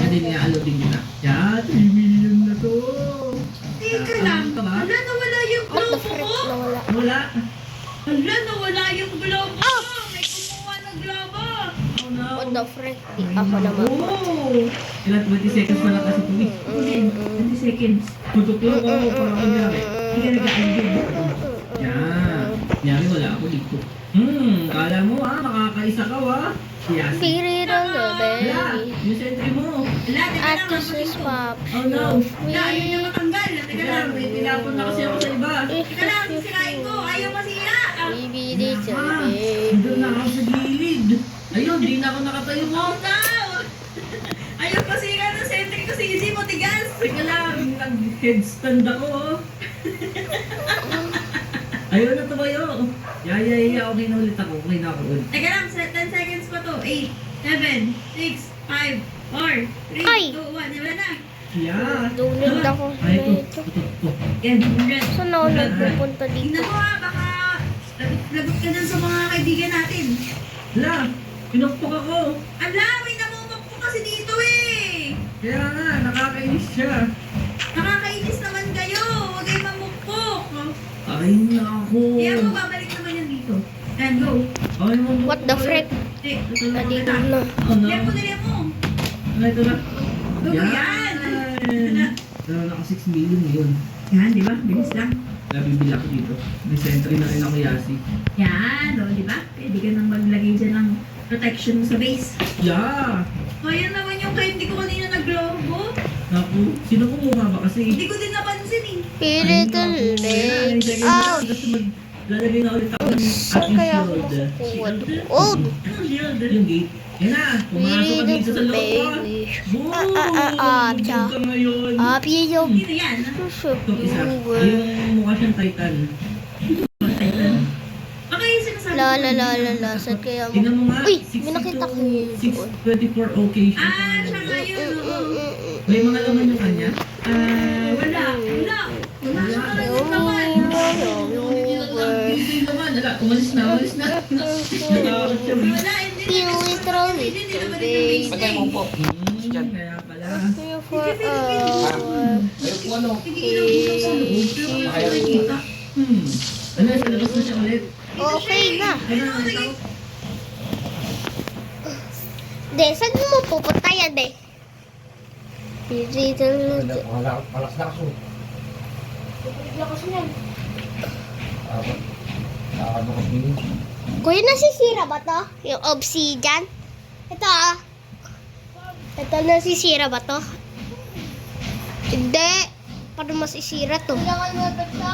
Hindi niya alo din kita. Yan, 3 million na to. Teka lang. Hala, nawala yung What the globo frick? ko. Nawala. Wala. Hala, nawala yung globo ko. May kumuha ng globo. Oh no. What the frick? Di ako naman. Oh. Ilan 20 seconds na lang kasi ito eh. Ulit, 20 seconds. Tututulong ako para kunyari. Hindi ka nag-aalgin. Yan. Kunyari wala ako dito. Kala mo makakaisa ka Yes. Spirit of the Wala. baby. Yung sentry mo. Hala, teka At lang. this is pop. Oh no. Hala, ayun na matanggal. Teka lang. May tinapon na kasi ako sa iba. Teka lang, sisirain ko. Ayaw masira. Baby, this is Ah, baby. doon na ako sa gilid. Ayun, di na ako nakatayo mo. Oh no! Ayaw masira ng sentry ko. Sisi mo, tigas. Teka lang, nag-headstand ako. Ayun na tumayo. Yeah. Okay na ulit ako. Okay na ako ulit. Teka lang, 10 seconds pa to. 8, 7, 6, 5, 4, 3, Ay! 2, 1. Wala na. Yeah. Dunod ako. Ay, Ito. ito. Yan, 100. Saan ako nagpupunta dito? Tingnan mo baka lagot ka dun sa mga kaibigan natin. Hala, pinukpok ako. Ala, may namumok po kasi dito eh. Kaya nga, nakakainis siya. Nakakainis naman kayo. Huwag kayo mamukpok. Ay na ako. Kaya mo babalik naman yan dito. And go. Ay, mo. What the frick? Tutulong ko Nandito kita. na. Oh no. Dali mo, dali mo. Ano ito na? Go, yan. Pero naka 6 million yun. Yan, di ba? Bilis lang. Nabibili ako dito. May sentry na rin ako yasi. Yan, o, di ba? Pwede ka nang maglagay dyan ng protection mo sa base. Yeah! O, yan naman yung candy ko kanina na globo. Naku, sino kumuha ba kasi? Hindi ko din napansin eh. Spirit of the baby. Ouch! Lalagay na ulit ako ng Saan ating kaya ako shield. makukuha Shield? doon? Oh! Anong shield? Yung gate. Yan na, pumasok ka Spirit dito of sa the loob ko. baby. Boom! Tsa. Ka ngayon. Happy yung Dito yan. Ito isa. viewer. Yung mukha siyang titan. Okay, sinasabi La ko. la la la la. Saan kaya mo? Tingnan mo nga. Uy, 62 may nakita ko yun. 624 okay siya. Ah, siya nga yun. oo. May mga laman yung kanya? Wala. Wala. Wala siya talagang naman. Hindi naman. Wala, umalis na. Natakot siya. Wala, hindi. Feel it all Hindi, it hindi naman baby. yung base Patay mo po. Kaya pala. Here for Hindi, Ayun po ano. Tigilan mo sa loob. Pero wala ko nakikita. Ano, sa labas na siya ulit. Okay na. Ano, ito? De, saan mo pupunta yan, de? Spirit of the Malas na kaso. Lakas niyan. Ano ko din. Kuya, nasisira ba to? Yung obsidian? Ito ah. Ito, nasisira ba to? Hindi. Paano masisira to? Kailangan mo ito.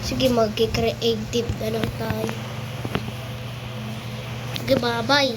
Sige, mag-creative na lang tayo. Sige, bye-bye.